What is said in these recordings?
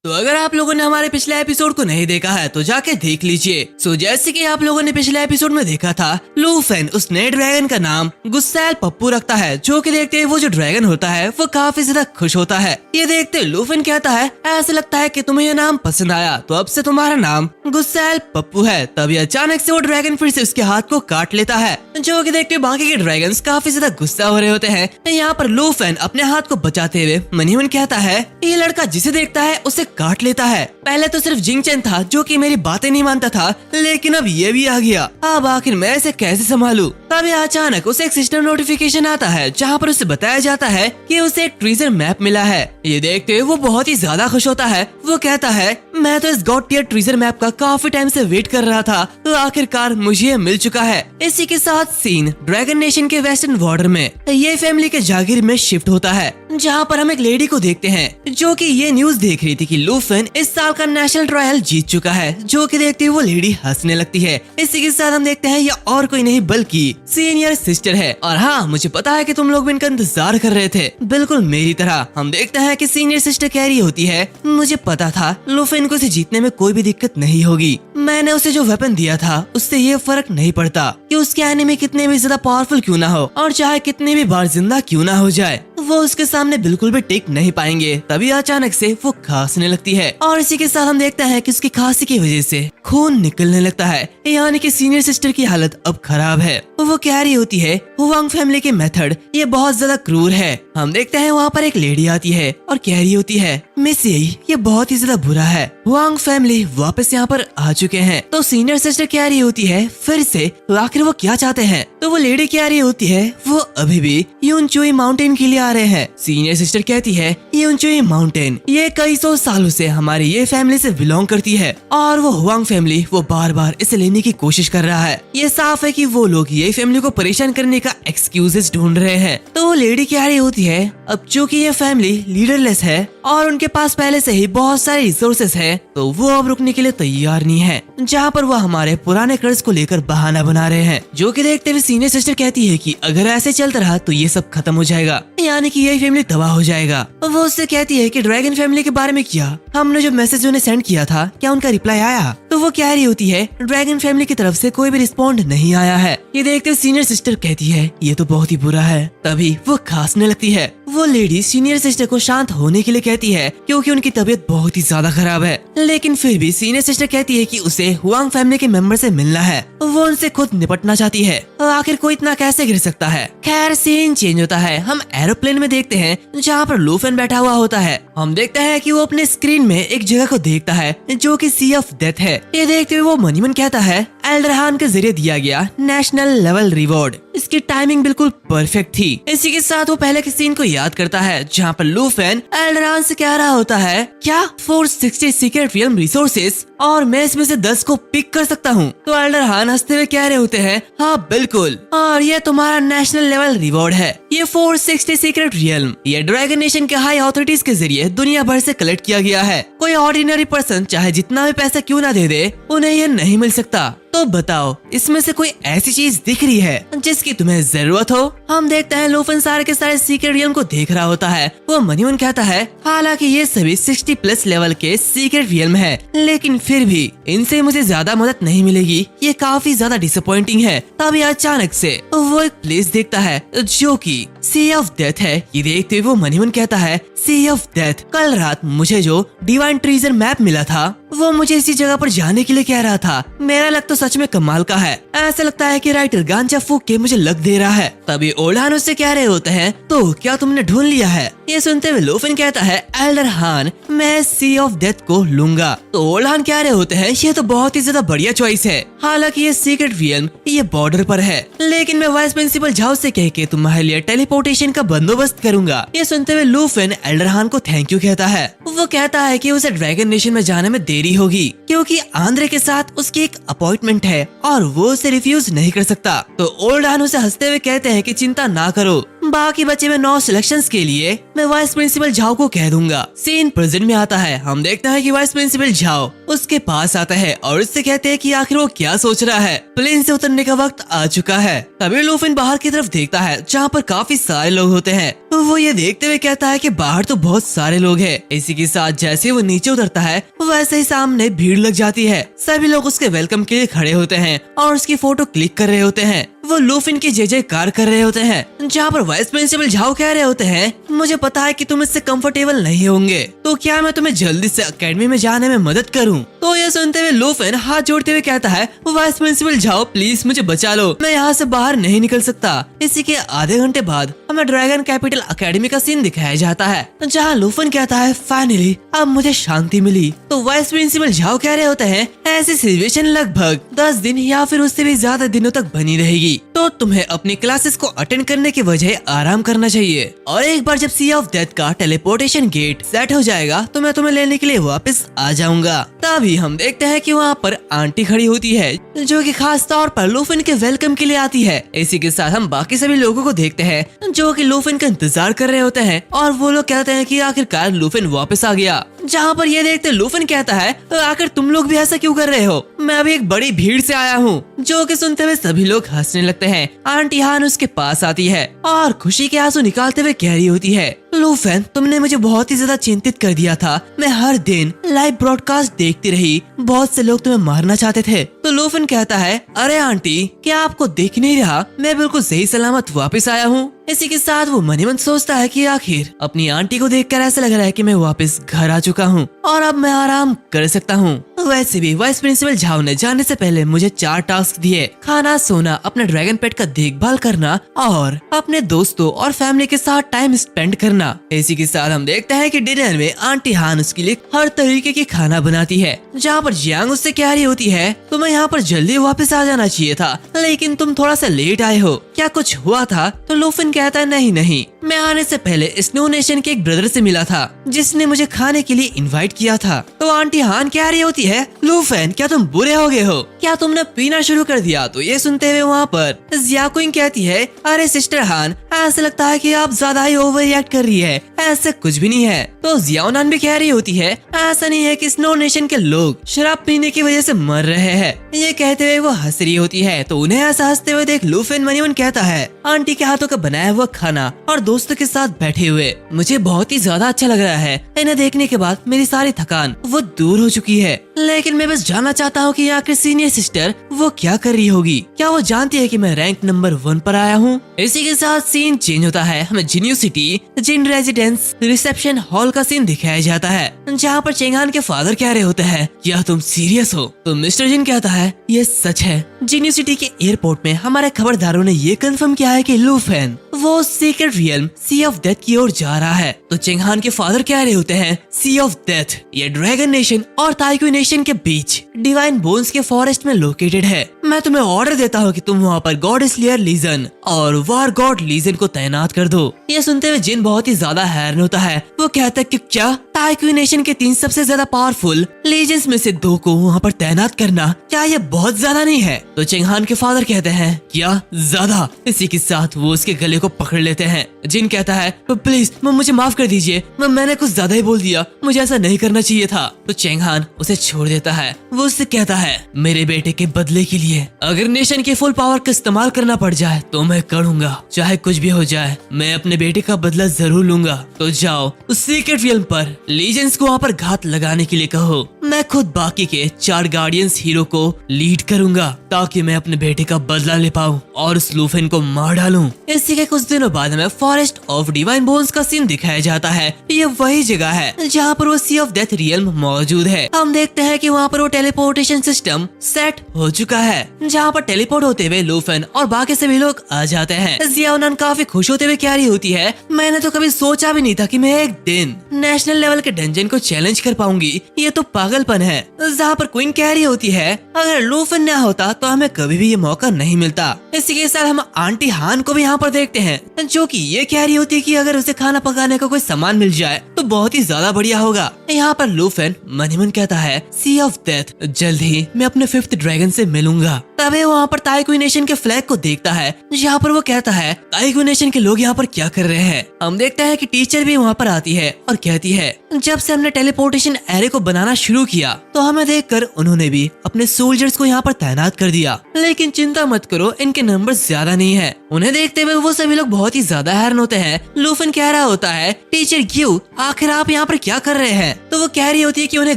तो अगर आप लोगों ने हमारे पिछले एपिसोड को नहीं देखा है तो जाके देख लीजिए। सो जैसे कि आप लोगों ने पिछले एपिसोड में देखा था, लूफेन उस नए ड्रैगन का नाम गुस्सैल पप्पू रखता है, जो कि देखते ही वो जो ड्रैगन होता है वो काफी ज्यादा खुश होता है। ये देखते लूफेन कहता है, ऐसा लगता है कि तुम्हें ये नाम पसंद आया, तो अब से तुम्हारा नाम गुस्सैल पप्पू है। तभी अचानक से वो ड्रैगन फिर से उसके हाथ को काट लेता है, जो कि देखते बाकी के ड्रैगन्स काफी ज्यादा गुस्सा हो रहे होते हैं। यहाँ पर लूफेन अपने हाथ को बचाते हुए मनी मन कहता है, ये लड़का जिसे देखता है उसे काट लेता है। पहले तो सिर्फ जिंगचन था जो कि मेरी बातें नहीं मानता था, लेकिन अब ये भी आ गया। अब आखिर मैं इसे कैसे संभालूं? तभी अचानक उसे एक सिस्टम नोटिफिकेशन आता है, जहाँ पर उसे बताया जाता है कि उसे एक ट्रेजर मैप मिला है। ये देखते हुए वो बहुत ही ज्यादा खुश होता है। वो कहता है, मैं तो इस गॉड टियर ट्रेजर मैप का काफी टाइम से वेट कर रहा था, तो आखिरकार मुझे ये मिल चुका है। इसी के साथ सीन ड्रैगन नेशन के वेस्टर्न बॉर्डर में ये फैमिली के जागीर में शिफ्ट होता है, जहाँ पर हम एक लेडी को देखते हैं जो कि ये न्यूज देख रही थी कि लूफेन इस साल का नेशनल ट्रायल जीत चुका है, जो कि देखते हुए वो लेडी हंसने लगती है। इसी के साथ हम देखते हैं ये और कोई नहीं बल्कि सीनियर सिस्टर है। और हाँ, मुझे पता है कि तुम लोग भी इनका इंतजार कर रहे थे, बिल्कुल मेरी तरह। हम देखते हैं कि सीनियर सिस्टर कह रही होती है, मुझे पता था लूफेन को इसे जीतने में कोई भी दिक्कत नहीं होगी। मैंने उसे जो वेपन दिया था उससे ये फर्क नहीं पड़ता कि उसके एनिमी कितने भी ज्यादा पावरफुल क्यों ना हो और चाहे कितने भी बार जिंदा क्यों ना हो जाए, वो उसके सामने बिल्कुल भी टिक नहीं पाएंगे। तभी अचानक से वो खांसने लगती है और इसी के साथ हम देखते हैं कि उसकी खांसी की वजह से खून निकलने लगता है, यानी कि सीनियर सिस्टर की हालत अब खराब है। वो कह रही होती है, हुआंग फैमिली के मेथड ये बहुत ज्यादा क्रूर है। हम देखते हैं वहाँ पर एक लेडी आती है और कह रही होती है, मिस ये बहुत ही ज्यादा बुरा है, हुआंग फैमिली वापस यहाँ पर आ चुके हैं। तो सीनियर सिस्टर कह रही होती है, फिर से तो आखिर वो क्या चाहते हैं? तो वो लेडी कह रही होती है, वो अभी भी यूनचुई माउंटेन के लिए आ रहे हैं। सीनियर सिस्टर कहती है, यूनचुई माउंटेन ये कई सौ सालों से हमारी ये फैमिली से बिलोंग करती है और वो हुआंग फैमिली वो बार बार इसे लेने की कोशिश कर रहा है। ये साफ है कि वो लोग ये फैमिली को परेशान करने का एक्सक्यूजेस ढूंढ रहे हैं। तो वो लेडी कह रही होती है, अब चूँकि ये फैमिली लीडरलेस है और उनके पास पहले से ही बहुत सारे रिसोर्सेस है, तो वो अब रुकने के लिए तैयार नहीं है। जहाँ पर वो हमारे पुराने कर्ज को लेकर बहाना बना रहे हैं, जो कि देखते हुए सीनियर सिस्टर कहती है कि अगर ऐसे चलता रहा तो ये सब खत्म हो जाएगा, यानी कि ये फैमिली तबाह हो जाएगा। वो उससे कहती है कि ड्रैगन फैमिली के बारे में क्या हमने जो मैसेज उन्हें सेंड किया था, क्या उनका रिप्लाई आया? तो वो कह रही होती है, ड्रैगन फैमिली की तरफ से कोई भी रिस्पॉन्ड नहीं आया है। ये देखते हुए सीनियर सिस्टर कहती है, ये तो बहुत ही बुरा है। तभी वो खांसने लगती है। वो लेडी सीनियर सिस्टर को शांत होने के लिए कहती है, क्योंकि उनकी तबीयत बहुत ही ज्यादा खराब है। लेकिन फिर भी सीनियर सिस्टर कहती है कि उसे हुआंग फैमिली के मेंबर से मिलना है। वो उनसे खुद निपटना चाहती है। आखिर कोई इतना कैसे गिर सकता है? खैर सीन चेंज होता है। हम एरोप्लेन में देखते हैं जहाँ पर लूफेन बैठा हुआ होता है। हम देखते हैं कि वो अपने स्क्रीन में एक जगह को देखता है जो कि सी ऑफ डेथ है। ये देखते हुए वो मनीमन कहता है, एल्डरहान के जरिए दिया गया नेशनल लेवल रिवॉर्ड, इसकी टाइमिंग बिल्कुल परफेक्ट थी। इसी के साथ वो पहले के सीन को याद करता है, जहाँ पर लूफेन एल्डरहान से कह रहा होता है, क्या 460 सीक्रेट रियल्म रिसोर्सेस और मैं इसमें से 10 को पिक कर सकता हूँ? तो एल्डरहान हंसते हुए कह रहे होते हैं, हाँ बिल्कुल, और ये तुम्हारा नेशनल लेवल रिवॉर्ड है। ये 460 सीक्रेट रियल्म ये ड्रैगन नेशन के हाई अथॉरिटीज के जरिए दुनिया भर से कलेक्ट किया गया है। कोई ऑर्डिनरी पर्सन चाहे जितना भी पैसा क्यों ना दे दे, उन्हें ये नहीं मिल सकता। तो बताओ, इसमें से कोई ऐसी चीज दिख रही है जिसकी तुम्हें जरूरत हो? हम देखते हैं लूफेन सारे के सारे सीक्रेट रियल्म को देख रहा होता है। वो मनीमन कहता है, हालांकि ये सभी 60 प्लस लेवल के सीक्रेट रियल्म है, लेकिन फिर भी इनसे मुझे ज्यादा मदद नहीं मिलेगी। ये काफी ज्यादा डिसअपॉइंटिंग है। तभी अचानक से वो एक प्लेस देखता है जो कि सी ऑफ डेथ है। ये देखते हुए वो मनीमन कहता है, सी ऑफ डेथ, कल रात मुझे जो डिवाइन ट्रेजर मैप मिला था वो मुझे इसी जगह पर जाने के लिए कह रहा था। मेरा लक तो सच में कमाल का है। ऐसा लगता है कि राइटर गांजा फूक के मुझे लक दे रहा है। तभी ओल्डहान उससे कह रहे होते हैं, तो क्या तुमने ढूंढ लिया है? ये सुनते हुए लूफेन कहता है, एल्डरहान मैं सी ऑफ डेथ को लूंगा। तो ओल्डहान कह रहे होते हैं, ये तो बहुत ही ज्यादा बढ़िया चॉइस है। हालांकि ये सीक्रेट रियल्म ये बॉर्डर पर है, लेकिन मैं वाइस प्रिंसिपल झाओ से कह के तुम्हारे लिए टेलीपोर्टेशन का बंदोबस्त करूंगा। ये सुनते हुए लूफेन एल्डरहान को थैंक यू कहता है। वो कहता है कि उसे ड्रैगन नेशन में जाने में देरी होगी, क्योंकि आंद्रे के साथ उसकी एक अपॉइंटमेंट है और वो उसे रिफ्यूज नहीं कर सकता। तो ओल्डहान उसे हंसते हुए कहते हैं कि चिंता ना करो, बाकी बचे में 9 सिलेक्शंस के लिए मैं वाइस प्रिंसिपल झाओ को कह दूंगा। सीन प्रेजेंट में आता है। हम देखते हैं कि वाइस प्रिंसिपल झाओ उसके पास आता है और उससे कहते हैं कि आखिर वो क्या सोच रहा है। प्लेन से उतरने का वक्त आ चुका है। तभी लूफिन बाहर की तरफ देखता है जहाँ पर काफी सारे लोग होते हैं। तो वो ये देखते हुए कहता है कि बाहर तो बहुत सारे लोग हैं। इसी के साथ जैसे वो नीचे उतरता है वैसे ही सामने भीड़ लग जाती है। सभी लोग उसके वेलकम के लिए खड़े होते हैं और उसकी फोटो क्लिक कर रहे होते हैं। वो लूफिन की जय जयकार कर रहे होते हैं। जहाँ पर वाइस प्रिंसिपल झाओ कह रहे होते हैं, मुझे पता है कि तुम इससे कंफर्टेबल नहीं होंगे, तो क्या मैं तुम्हें जल्दी से एकेडमी में जाने में मदद करूं? तो ये सुनते हुए लूफिन हाथ जोड़ते हुए कहता है, वाइस प्रिंसिपल झाओ प्लीज मुझे बचा लो, मैं यहाँ से बाहर नहीं निकल सकता। इसी के आधे घंटे बाद हमें ड्रैगन कैपिटल एकेडमी का सीन दिखाया जाता है, जहाँ लूफिन कहता है फाइनली अब मुझे शांति मिली। तो वाइस प्रिंसिपल झाओ कह रहे होते हैं, ऐसी सिचुएशन लगभग 10 दिन या फिर उससे भी ज्यादा दिनों तक बनी रहेगी, तो तुम्हें अपनी क्लासेस को अटेंड करने की वजह आराम करना चाहिए। और एक बार जब सी ऑफ डेथ का टेलीपोर्टेशन गेट सेट हो जाएगा तो मैं तुम्हें लेने के लिए वापस आ जाऊंगा। तभी हम देखते हैं कि वहाँ पर आंटी खड़ी होती है जो कि खास तौर पर लूफिन के वेलकम के लिए आती है। इसी के साथ हम बाकी सभी लोगों को देखते हैं जो कि लूफिन का इंतजार कर रहे होते हैं और वो लोग कहते हैं कि आखिरकार लूफिन वापस आ गया। जहाँ पर ये देखते लूफिन कहता है, आखिर तुम लोग भी ऐसा क्यों कर रहे हो? मैं अभी एक बड़ी भीड़ से आया हूँ। जो कि सुनते हुए सभी लोग हंसने लगते हैं। आंटी हान उसके पास आती है और खुशी के आंसू निकालते हुए कह रही होती है, लूफिन तुमने मुझे बहुत ही ज्यादा चिंतित कर दिया था। मैं हर दिन लाइव ब्रॉडकास्ट देखती रही, बहुत से लोग तुम्हें मारना चाहते थे। तो लूफिन कहता है, अरे आंटी क्या आपको देख नहीं रहा, मैं बिल्कुल सही सलामत वापस आया हूँ। इसी के साथ वो मनी मन सोचता है कि आखिर अपनी आंटी को देखकर ऐसा लग रहा है कि मैं वापस घर आ चुका हूँ और अब मैं आराम कर सकता हूँ। वैसे भी वाइस प्रिंसिपल झाओ ने जाने से पहले मुझे 4 टास्क दिए, खाना, सोना, अपने ड्रैगन पेट का देखभाल करना और अपने दोस्तों और फैमिली के साथ टाइम स्पेंड करना। इसी के साथ हम देखते हैं कि डिनर में आंटी हान उसके लिए हर तरीके की खाना बनाती है। जहाँ पर जियांग उससे कह रही होती है, तुम्हें यहाँ पर जल्दी वापस आ जाना चाहिए था, लेकिन तुम थोड़ा सा लेट आए हो, क्या कुछ हुआ था? तो लूफिन कहता है, नहीं, मैं आने से पहले स्नो नेशन के एक ब्रदर से मिला था जिसने मुझे खाने के लिए इनवाइट किया था। तो आंटी हान कह रही होती है, लूफिन क्या तुम बुरे हो गए हो, क्या तुमने पीना शुरू कर दिया? तो ये सुनते हुए वहाँ पर जियाकुइंग कहती है, अरे सिस्टर हान ऐसा लगता है कि आप ज्यादा ही ओवर रिएक्ट कर रही है, ऐसे कुछ भी नहीं है। तो जियाओनान भी कह रही होती है, ऐसा नहीं है कि स्नो नेशन के लोग शराब पीने की वजह से मर रहे हैं। ये कहते हुए वो हंस रही होती है। तो उन्हें ऐसा हंसते हुए देख लूफिन मनी मन कहता है, आंटी के हाथों का बनाया हुआ खाना और दोस्तों के साथ बैठे हुए मुझे बहुत ही ज्यादा अच्छा लग रहा है। इन्हें देखने के बाद मेरी सारी थकान वो दूर हो चुकी है, लेकिन मैं बस जानना चाहता हूँ कि आखिर सीनियर सिस्टर वो क्या कर रही होगी, क्या वो जानती है कि मैं रैंक नंबर 1 पर आया हूँ? इसी के साथ सीन चेंज होता है। हमें जिन्यू सिटी जिन रेजिडेंस रिसेप्शन हॉल का सीन दिखाया जाता है, जहाँ पर चेंगहान के फादर कह रहे होते हैं, क्या तुम सीरियस हो? तो मिस्टर जिन कहता है, ये सच है। जिन्यू सिटी के एयरपोर्ट में हमारे खबरदारों ने ये कंफर्म किया है कि लूफिन वो secret realm sea of death की ओर जा रहा है। तो चेंगहान के फादर कह रहे होते हैं, सी ऑफ डेथ ये ड्रैगन नेशन और ताइक्यू नेशन के बीच डिवाइन बोन्स के फॉरेस्ट में लोकेटेड है। मैं तुम्हें ऑर्डर देता हूँ कि तुम वहाँ पर गॉड स्लेयर लीजन और वार गॉड लीजन को तैनात कर दो। ये सुनते हुए जिन बहुत ही ज्यादा हैरान होता है। वो कहता है कि क्या ताइक्यू नेशन के 3 सबसे ज्यादा पावरफुल लीजेंस में से 2 को वहाँ पर तैनात करना, क्या ये बहुत ज्यादा नहीं है? तो चेंगहान के फादर कहते हैं, क्या ज्यादा? इसी के साथ वो उसके गले को पकड़ लेते हैं। जिन कहता है, प्लीज मुझे माफ कर दीजिए, मैंने कुछ ज्यादा ही बोल दिया, मुझे ऐसा नहीं करना चाहिए था। तो चेंगहान उसे छोड़ देता है। वो उससे कहता है, मेरे बेटे के बदले के लिए अगर नेशन के फुल पावर का इस्तेमाल करना पड़ जाए तो मैं करूंगा, चाहे कुछ भी हो जाए, मैं अपने बेटे का बदला जरूर लूंगा। तो जाओ उस सीक्रेट रियल्म पर लीजेंड्स को वहाँ पर घात लगाने के लिए कहो, मैं खुद बाकी के 4 गार्डियंस हीरो को लीड करूंगा ताकि मैं अपने बेटे का बदला ले पाऊं और उस लूफिन को मार डालूं। इसी के कुछ दिनों बाद हमें फॉरेस्ट ऑफ डिवाइन बोन्स का सीन दिखाया जाता है। ये वही जगह है जहाँ पर वो सी ऑफ डेथ रियल्म मौजूद है। हम देखते हैं कि वहाँ पर वो टेलीपोर्टेशन सिस्टम सेट हो चुका है, जहाँ पर टेलीपोर्ट होते हुए लूफिन और बाकी सभी लोग आ जाते हैं। जियाओनान काफी खुश होते हुए कह रही होती है, मैंने तो कभी सोचा भी नहीं था कि मैं एक दिन नेशनल लेवल के डंजन को चैलेंज कर पाऊंगी, ये तो पागलपन है। जहाँ पर क्वीन कह रही होती है, अगर लूफिन न होता तो हमें कभी भी ये मौका नहीं मिलता। इसी के साथ हम आंटी हान को भी यहाँ पर देखते हैं, जो कि ये कह रही होती है कि अगर उसे खाना पकाने का कोई सामान मिल जाए तो बहुत ही ज्यादा बढ़िया होगा। यहाँ पर लूफिन मन ही मन कहता है, सी ऑफ डेथ जल्द ही मैं अपने 5th ड्रैगन से मिलूंगा। तभी वो वहाँ पर ताइक्वी नेशन के फ्लैग को देखता है, जहाँ पर वो कहता है ताइक्वी नेशन के लोग यहाँ पर क्या कर रहे हैं। हम देखते हैं कि टीचर भी वहाँ पर आती है और कहती है जब से हमने टेलीपोर्टेशन एरे को बनाना शुरू किया तो हमें देखकर उन्होंने भी अपने सोल्जर्स को यहाँ पर तैनात कर दिया, लेकिन चिंता मत करो, इनके नंबर ज्यादा नहीं है। उन्हें देखते हुए वो सभी लोग बहुत ही ज्यादा हैरान होते हैं। लूफन कह रहा होता है टीचर ग्यू आखिर आप यहाँ पर क्या कर रहे हैं, तो वो कह रही होती है कि उन्हें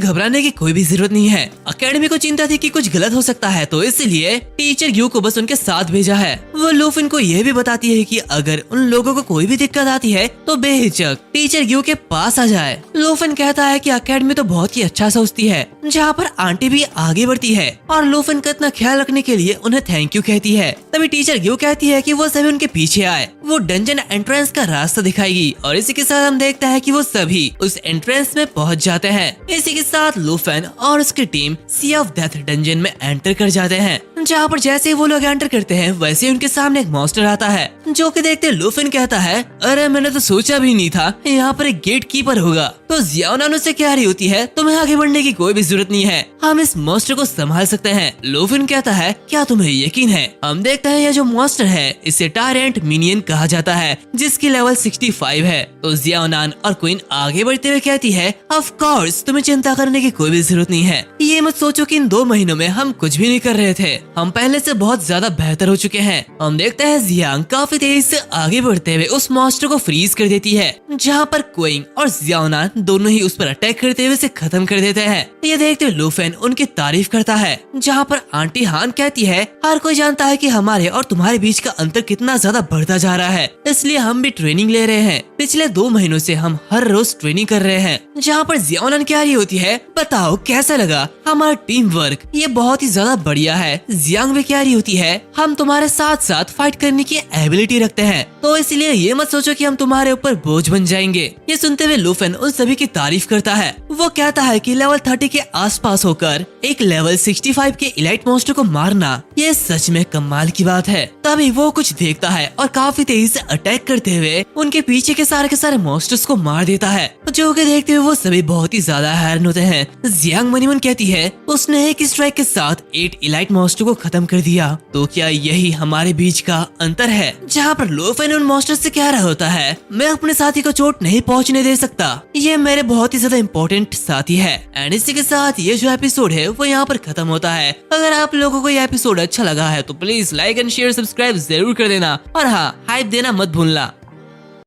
घबराने की कोई भी जरूरत नहीं है। अकेडमी को चिंता थी कि कुछ गलत हो सकता है, तो इसलिए टीचर ग्यू को बस उनके साथ भेजा है। वो लूफन को यह भी बताती है कि अगर उन लोगों को कोई भी दिक्कत आती है तो बेहिचक टीचर ग्यू के पास आ जाए। लूफन कहता है कि अकेडमी तो बहुत ही अच्छा सोचती है, जहाँ पर आंटी भी आगे बढ़ती है और लूफन का इतना ख्याल रखने के लिए उन्हें थैंक यू कहती है। तभी टीचर ग्यू कहती है कि वो सभी उनके पीछे आए, वो डंजन एंट्रेंस का रास्ता दिखाएगी और इसी के साथ हम देखते हैं कि वो सभी उस एंट्रेंस में पहुंच जाते हैं। इसी के साथ लूफन और उसकी team sea of death dungeon में एंटर कर जाते हैं, जहाँ पर जैसे ही वो लोग एंटर करते हैं वैसे ही उनके सामने एक मॉन्स्टर आता है, जो कि देखते लूफन कहता है अरे मैंने तो सोचा भी नहीं था यहाँ पर एक गेट कीपर होगा। तो जियाओनान उससे कह रही होती है तुम्हें आगे बढ़ने की कोई भी जरूरत नहीं है, हम इस मॉन्स्टर को संभाल सकते हैं। लूफन कहता है क्या तुम्हें यकीन है। हम देखते हैं यह जो मॉन्स्टर है इसे टायरेंट मिनियन कहा जाता है, जिसकी लेवल 65 है। तो जियाओनान और क्वीन आगे बढ़ते हुए कहती है ऑफ कोर्स तुम्हें चिंता करने की कोई भी जरूरत नहीं है, ये मत सोचो कि इन 2 महीनों में हम कुछ भी नहीं कर रहे थे, हम पहले से बहुत ज्यादा बेहतर हो चुके हैं। हम देखते हैं जियांग काफी तेज से आगे बढ़ते हुए उस मॉन्स्टर को फ्रीज कर देती है, जहाँ पर क्वीन और जियाओनान दोनों ही उस पर अटैक करते हुए उसे खत्म कर देते हैं। ये देखते हुए लूफन उनकी तारीफ करता है, जहाँ पर आंटी हान कहती है हर कोई जानता है कि हमारे और तुम्हारे बीच का अंतर कितना ज्यादा बढ़ता जा रहा है, इसलिए हम भी ट्रेनिंग ले रहे हैं। पिछले 2 महीनों से हम हर रोज ट्रेनिंग कर रहे हैं। जहाँ पर जियाओनान कह रही होती है बताओ कैसा लगा हमारा टीम वर्क, ये बहुत ही ज्यादा बढ़िया है। जियांग भी कह रही होती है हम तुम्हारे साथ साथ फाइट करने की एबिलिटी रखते हैं, तो इसलिए ये मत सोचो कि हम तुम्हारे ऊपर बोझ बन जाएंगे। ये सुनते हुए लूफन उन सभी की तारीफ करता है। वो कहता है कि लेवल 30 के आसपास होकर एक लेवल 65 के इलाइट मॉन्स्टर को मारना ये सच में कमाल की बात है। तभी वो कुछ देखता है और काफी तेजी से अटैक करते हुए उनके पीछे के सारे मॉन्स्टर्स को मार देता है, जो कि देखते हुए वो सभी बहुत ही ज्यादा हैरान होते हैं। जियांग मनीमन कहती है उसने एक स्ट्राइक के साथ 8 इलाइट मॉन्स्टर को खत्म कर दिया, तो क्या यही हमारे बीच का अंतर है। जहाँ पर लूफन उन मॉन्स्टर से कह रहा होता है मैं अपने साथी को चोट नहीं पहुँचने दे सकता, ये मेरे बहुत ही ज्यादा इम्पोर्टेंट साथी है। एंड इसी के साथ ये जो एपिसोड है वो यहाँ पर खत्म होता है। अगर आप लोगों को ये एपिसोड अच्छा लगा है तो please like and share subscribe जरूर कर देना, और हाँ हाइप देना मत भूलना।